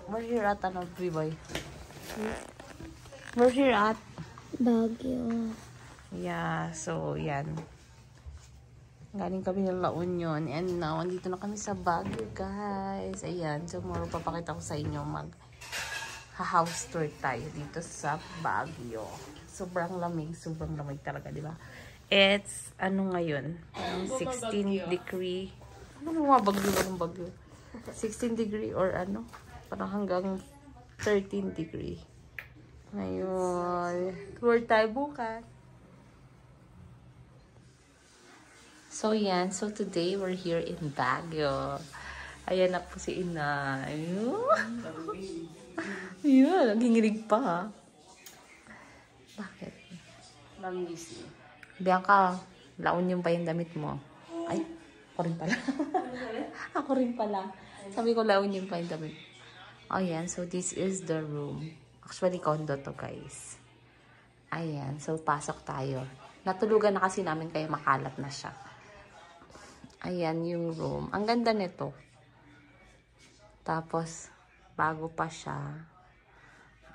We're here at ano, B-boy? We're here at Baguio. yeah, so yan. Galing kami ng La Union and now andito na kami sa Baguio, guys. Ayan, tomorrow papakita ko sa inyo house tour tayo dito sa Baguio. Sobrang lamig talaga, di ba? It's ano ngayon? 16 degree. Ano mga bagyo? 16 degree or ano? Parang hanggang 13 degree. Ngayon, tour tayo bukas. So, yan. So, today, we're here in Baguio. Ayan na po si Inay. Ayan, nanginginig pa, ha? Bakit? Mamiss niyo. Bianca, laon yung pa yung damit mo. Ay, ako rin pala. Ako rin pala. Sabi ko, laon yung pa yung damit. Ayan, so this is the room. Actually, condo to, guys. Ayan, so pasok tayo. Natulugan na kasi namin kaya makalat na siya. Ayan yung room. Ang ganda nito. Tapos, bago pa siya.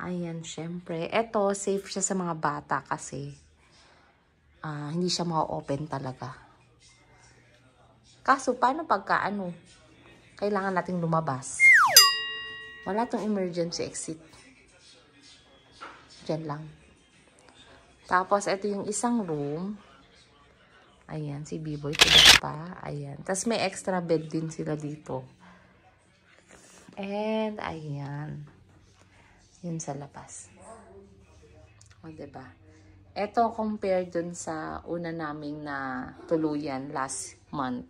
Ayan, syempre. Ito, safe siya sa mga bata kasi hindi siya ma-open talaga. Kaso, paano pagka kailangan nating lumabas? Wala tong emergency exit. Diyan lang. Tapos, ito yung isang room. Ayan, si B-boy tulog pa. Ayan. Tapos may extra bed din sila dito. And, ayan. Yun sa labas. O, diba? Ito, compared dun sa una naming na tuluyan last month.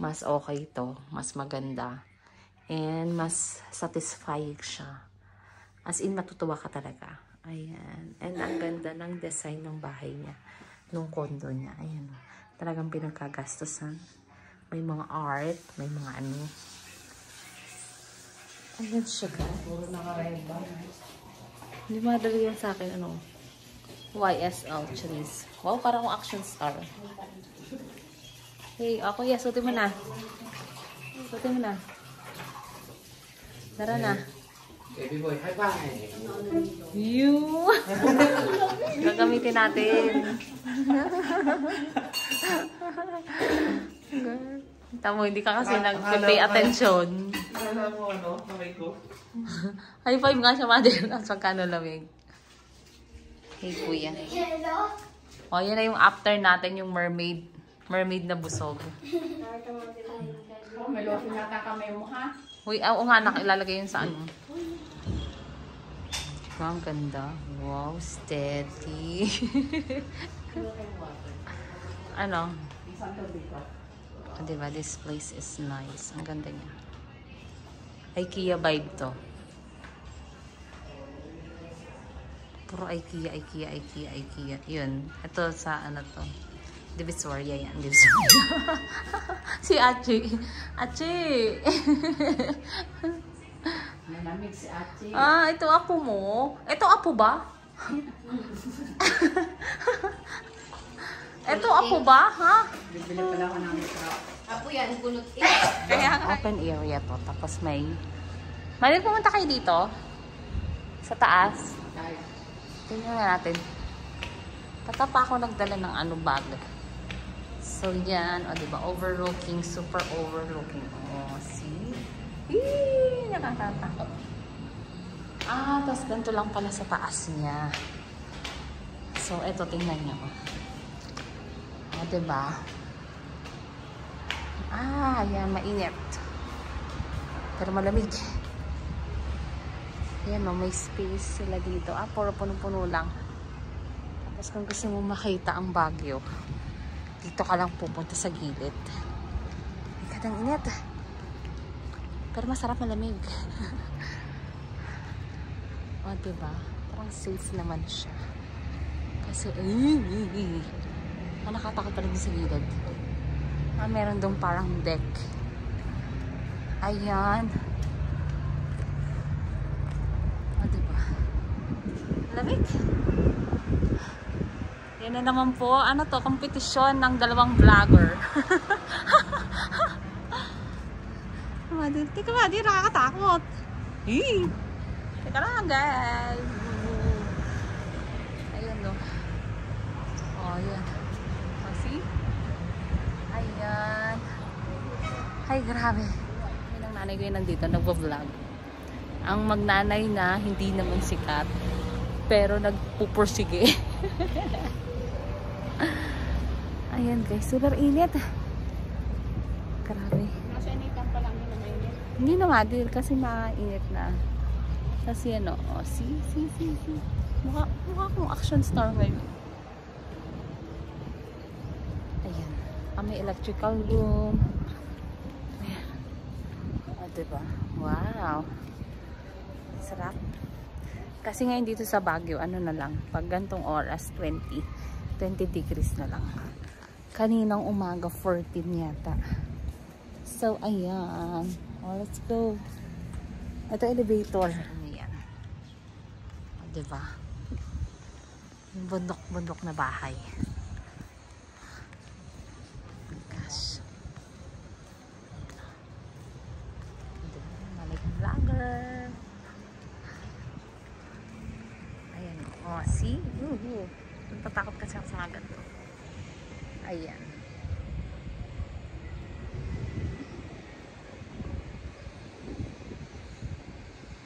Mas okay to. Mas maganda. And, mas satisfying siya. As in, matutuwa ka talaga. Ayan. And, ang ganda ng design ng bahay niya. Nung condo niya. Ayan. Talagang pinagkagastosan. May mga art, may mga ano. Ayan siya, guys. Puro naka-red ba? Hindi madali yan sa akin, YSL Cheese. Wow, parang action star. Hey, ako, yes, suotin mo na. Suotin mo na. Tara na. Baby boy, high five! You! Gagamitin natin. Tamo, hindi ka kasi nag-pay attention. Alam mo kamay ko? High five nga siya, mother. At magkano lamig. Hey, kuya. O, yan na yung after natin, yung mermaid. Mermaid na busog. May lotion nata kamay mo, ha? Uy, oo nga, ilalagay yun sa ano. Ang ganda. Wow, steady. Ano? Diba, this place is nice. Ang ganda niya. IKEA vibe to. Puro IKEA. Yun. Ito sa ano to. Divisoria yan. Divisoria. Si Achi. Malamig si Achi. Ito apo mo. Ito apo ba? Ito apo ba? Ha? Bibili pala ako ng makeup. Apo yan, punot Kaya open area to. Tapos may... Maling pumunta kayo dito? Sa taas? Tingnan nga natin. Tatapa ako nagdala ng bag. So, yan. O, diba? Overlooking. Super overlooking. O, see? Eee! Nakakatakot. Tapos ganito lang pala sa taas niya. So, eto, tingnan niyo. O, diba? Yan. Mainit. Pero malamig. Yan, may space sila dito. Puro puno-puno lang. Tapos kung gusto mo makita ang Baguio, dito ka lang pupunta sa gilid. Ikatang init. Pero masarap, malamig. O, diba? Parang safe naman siya. Kasi, nakatakot pa rin sa gilid. Meron dong parang deck. Ayan. O, diba? Malamig. Yan na naman po. Ano to? Kompetisyon ng dalawang vlogger. Di ka ba? Di nakakatakot. Hii! Teka lang, guys. Ayan, no. Oh, ayan. Oh, see? Ayan. Ay, grabe. Ayan ang nanay ko yun nandito, nagpa-vlog. Ang magnanay na, hindi naman sikat. Pero nagpupursige. Ayan, guys. Super init. Grabe. Nasa initan pa lang yun na mainit. Hindi naman, kasi mainit na. Kasi ano, oh, see. Mukha akong action star ngayon. Ayan. May electrical room. Ayan. O, diba? Wow. Sarap. Kasi ngayon dito sa Baguio, ano na lang, pag gantong oras, 20 degrees na lang. Kaninang umaga, 14 yata. So, ayan. Oh, let's go. Ito elevator. Ayan. O, diba? Yung bundok-bundok na bahay. Gosh. Diba? Malik vlogger. Ayan. O, see? Natatakot kasi ako sa mga ganito. Ayan.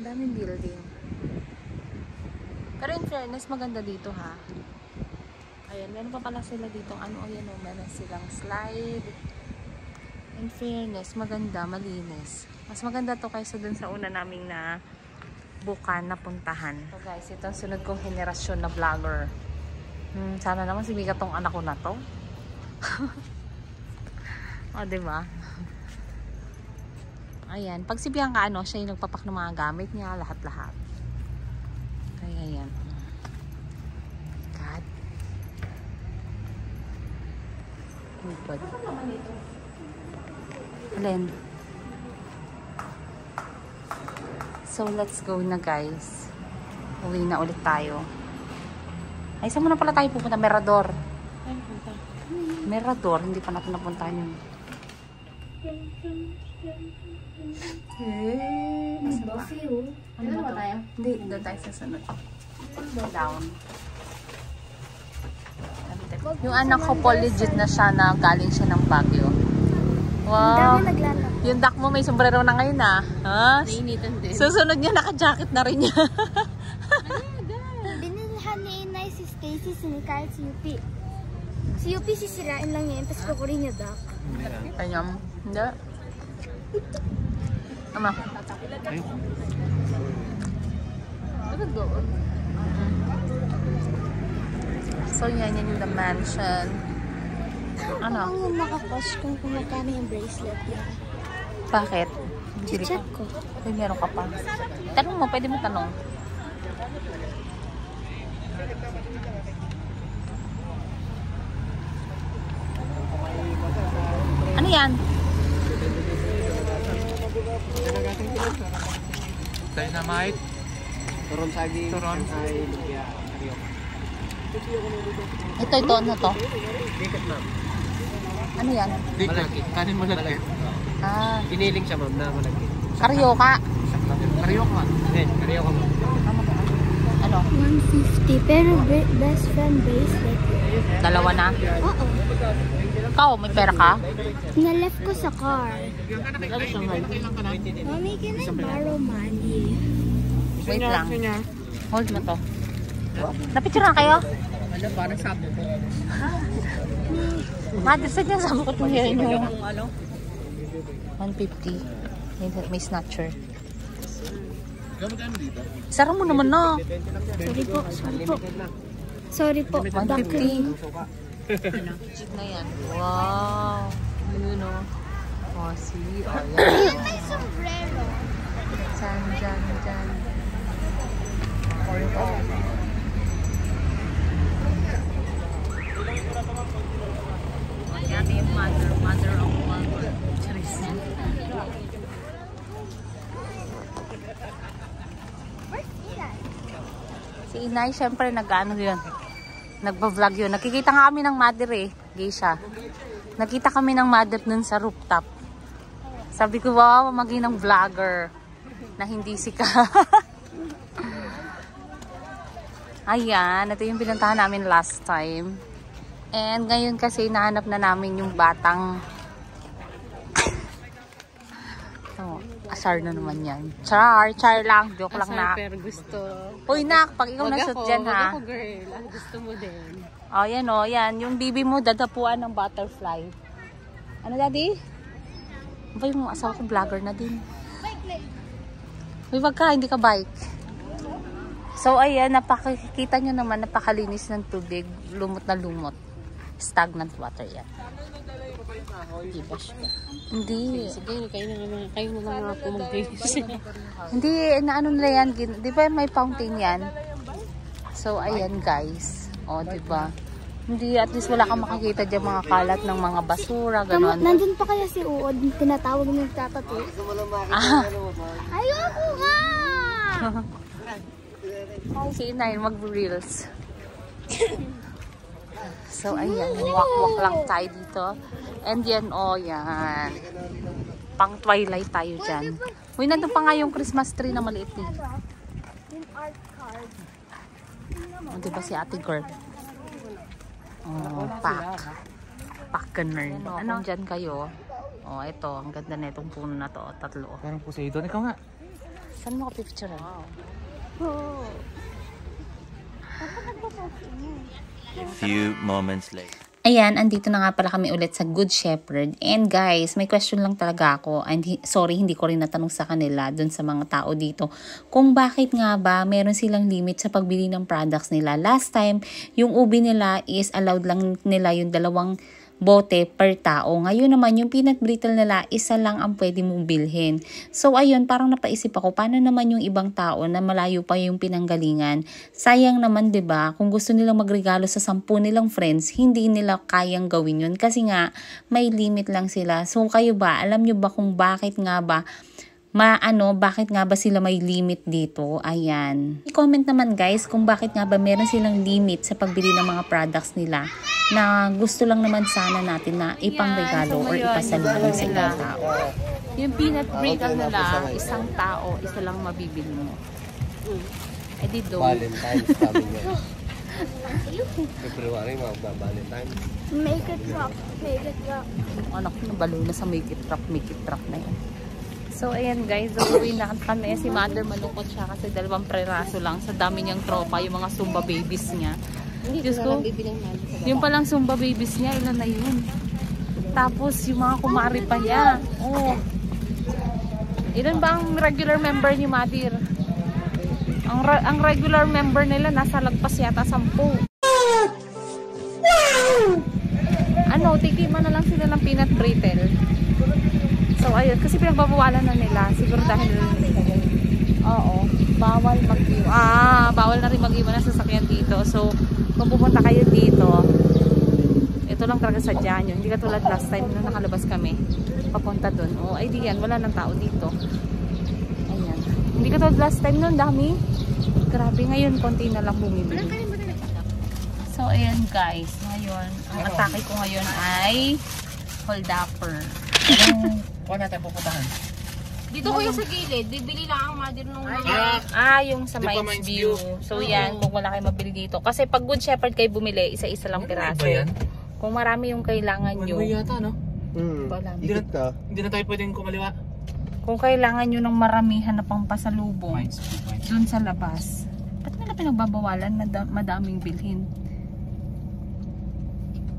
Daming building. Pero in fairness, maganda dito ha. Ayan, meron pa pala sila dito. Ano, ayan o, meron silang slide. In fairness, maganda, malinis. Mas maganda to kaysa dun sa una naming na bukan na puntahan. So guys, ito ang sunod kong henerasyon na vlogger. Sana naman sibigat tong anak ko na to. O, diba? Ayan. Pag si Bianca, ano, siya yung nagpapak ng mga gamit niya, lahat-lahat. Kaya, ayan. God. Good. Alin? So, let's go na, guys. Uwi na ulit tayo. Ay, saan muna pala tayo pupunta? Mirador. Mirador, hindi pa natin napuntahan yun. Ano ba tayo? Hindi, doon tayo sa sunod. Down. Yung anak ko po legit na siya na galing siya ng Baguio. Wow. Yung duck mo may sombrero na ngayon ah. Ha? Nainitan din. Susunod niya naka-jacket na rin niya. Binilhan ni Inay si Stacy, si Nika at si Yupi. Si Yupi sisirain lang niya, tapos kukurin niya duck. Kanyam. Hindi. Ama. So yan yung the mansion. Ano? Ang yung nakapost kung magkano yung bracelet niya. Bakit? Check ko. Uy, meron ka pa. Tanong mo, pwede mo tanong. Ano yan? Dynamite. Turon saging. Turon. Ay, lumpia. Karyoka. Ito, ano to? Dikit, ma'am. Ano yan? Malagkit. Kanin malagkit. Ah, Piniling siya, ma'am, na malagkit. karyoka. Karyoka. Karyoka, ma'am. Ano? 150, pero best friend bracelet. Dalawa na? Oo. Ikaw, may pera ka? Na-left ko sa car. Ano siya, Mami, can I borrow money? Wait lang. Hold mo to. Napicture na kayo? Ano, parang sabo ko. Mother, saan yung sabukot mo yun yung... 150. May snatcher. Sarang mo naman na. Sorry po, sorry po. Sorry po. 150. Check na yan. Wow. Yun o. Oh, see. Oh, yan. May sombrero. Dyan. Oh. Yan yung mother of mother. Charis. Si Inay, syempre, nag-ano yun. Nagpa-vlog yun. Nakikita nga kami ng mother eh. Geisha. Nakita kami ng mother nun sa rooftop. Sabi ko, wow, maging ng vlogger. na hindi sika. Ayan, ito yung pinuntahan namin last time. And ngayon kasi nahanap na namin yung batang asar na naman yan. Char lang. Joke lang na. Pero gusto. Uy, nak, pag ikaw na-shoot dyan, ha? Wag ako, girl. Ano gusto mo din? Oh, yan o. Yan. Yung bibi mo, dadapuan ng butterfly. Ano, daddy? Ba yung asawa ko vlogger na din. Uy, wag ka. Hindi ka bike. So, ayan. Napakikita nyo naman, napakalinis ng tubig. Lumot na lumot. Stagnant water yan. Hindi. Sige, kayo na lang ako mag-face. Hindi, naano nila yan. Di ba may fountain yan? So, ayan guys. O, di ba? Hindi, at least wala kang makikita dyan mga kalat ng mga basura, gano'n. Nandun pa kaya si Uod, tinatawag ng tatato. Ah! Ayoko nga! Si Inay, mag-reels. So, ayan. Walk-walk lang tayo dito. And yan, oh, yan. Pang twilight tayo dyan. Uy, nandun pa nga yung Christmas tree na maliit eh. Yung art card. O, diba si ate girl? Oh, Packener. Ano? Dyan kayo. Oh, ito. Ang ganda na itong puno na to. Tatlo. Parang Poseidon. Ikaw nga. Saan mo ka picture? Oh. A few moments later. Ayan, andito na nga pala kami ulit sa Good Shepherd. And guys, may question lang talaga ako. And sorry, hindi ko rin natanong sa kanila, dun sa mga tao dito, kung bakit nga ba meron silang limit sa pagbili ng products nila. Last time, yung ubi nila is allowed lang nila yung 2 bote per tao. Ngayon naman, yung peanut brittle nila, isa lang ang pwede mong bilhin. So, ayun, parang napaisip ako, paano naman yung ibang tao na malayo pa yung pinanggalingan? Sayang naman, 'di ba? Kung gusto nilang magregalo sa 10 nilang friends, hindi nila kayang gawin yun. Kasi nga, may limit lang sila. So, kayo ba? Alam nyo ba kung bakit nga ba bakit nga ba sila may limit dito? Ayan. I-comment naman guys kung bakit nga ba meron silang limit sa pagbili ng mga products nila na gusto lang naman sana natin na ipangregalo or ipasalubong sa ibang tao. Yung peanut brittle nila, isang tao, isa lang mabibili mo. Eh di do. Valentine's kami ngayon. February, mag-Valentine's. Make it drop. Make it drop. Anak ko, nabalo na sa make it drop na yun. So, ayan guys, uuwi na kami. Si mother malungkot siya kasi 2 preraso lang. Sa dami niyang tropa, yung mga Zumba babies niya. Diyos ko, yung palang Zumba babies niya, ilan na yun. Tapos, yung mga kumari pa niya. Oh. Ilan ba ang regular member ni Madir? Ang regular member nila, nasa lagpas yata 10. Ano, tikiman na lang sila ng peanut brittle. So, ayun. Kasi pinagbabawalan na nila. Siguro dahil, oo, bawal bawal na rin mag-iwan ng sasakyan dito. So, kung pupunta kayo dito, ito lang talaga sadya nyo. Hindi katulad last time na nakalabas kami. Papunta dun. O, ay di yan. Wala nang tao dito. Ayan. Hindi katulad last time nun. Dami. Grabe. Ngayon, konti na lang bumibili. So, ayan guys. Ngayon, ang atake ko ngayon ay hold-upper. Kuha natin pupuntahan. Dito ko yung sa gilid. Bibili lang ang mother nung yung sa Mind's View. So yan, kung wala kayo mabili dito. Kasi pag Good Shepherd kayo bumili, isa-isa lang piraso. Kung marami yung kailangan nyo. Ano yata, no? Hindi na tayo pwedeng kumaliwa. Kung kailangan nyo ng maramihan na pang pasalubong, dun sa labas. Ba't nila pinagbabawalan na madaming bilhin?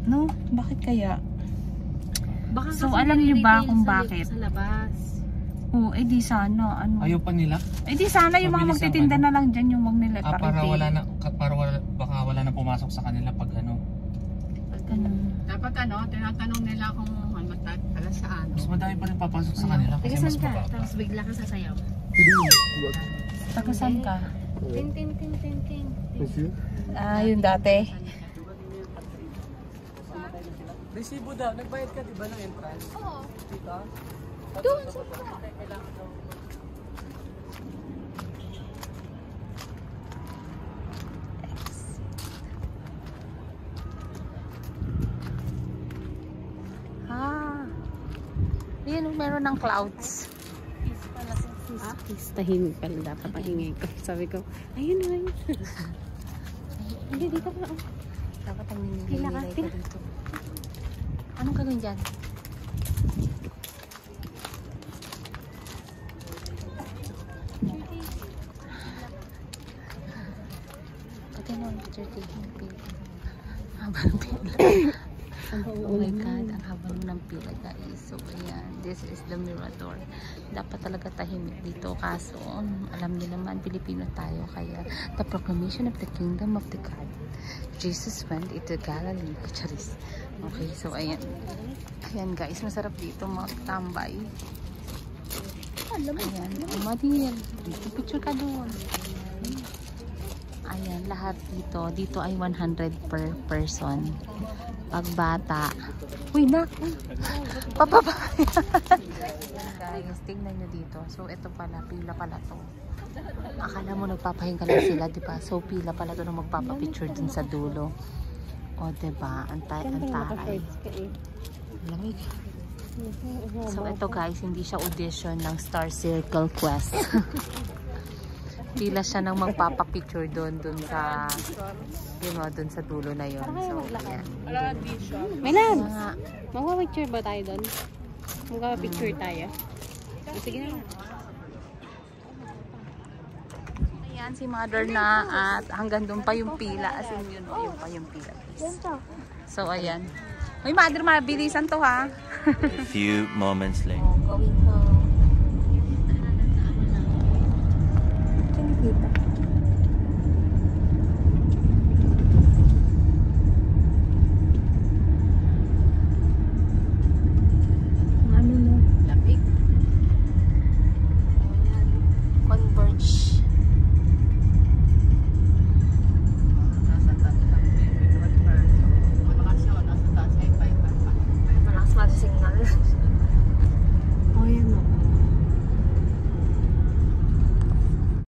No? Bakit kaya? Baka So, alam niyo ba kung bakit? Sa labas. Oo, di sana. Ano? Ayaw pa nila? Di sana yung mga Mabilis ang magtitinda na lang dyan yung wag nila para baka wala na pumasok sa kanila pag ano. Dapat tinatanong nila kung alas saan. Mas madami pa rin papasok sa kanila kasi mas mababa. Tapos bigla ka sasayaw. Taga saan ka? Tin. Yung dati. Resibo daw. Nagbayad ka diba ng entrance? Oo. Dito? Doon sa Yan, meron ng clouds. Tahimik pala dapat ang ingay ko. Sabi ko, ayun na yun. Hindi, dito pala. Dapat ang nilay ka dito. Anong gagawin dyan? Pati naman picture taking pila. Haba ng pila. Oh my God, ang haba ng pila guys. So ayan, this is the Mirador. Dapat talaga tahimik dito. Kaso, alam niyo naman, Pilipino tayo. Kaya, the proclamation of the kingdom of the God. Jesus went into Galilee. Charis. Okay, so ayan. Ayan guys, masarap dito magtambay. Ayan, Madir. Dito picture ka doon. Ayan, lahat dito. Dito ay 100 per person. Pag bata. Uy, naku. Papapa. Guys, tingnan nyo dito. So, ito pala. Pila pala to. Akala mo nagpapahinga lang sila, diba? So, pila pala to na magpapapicture dun sa dulo. O, diba? Antay. Lamig. So, ito guys, hindi siya audition ng Star Circle Quest. Pila siya nang magpapapicture doon sa doon sa dulo na yon. So, ayan. Milan! Magpapicture ba tayo doon? Magpapicture tayo. Sige na. Ayan, si Mother na at hanggang doon pa yung pila. As in, yun pa yung pila. So, ayan. Uy, Mother, mabilisan to ha. A few moments later. Going home. Can you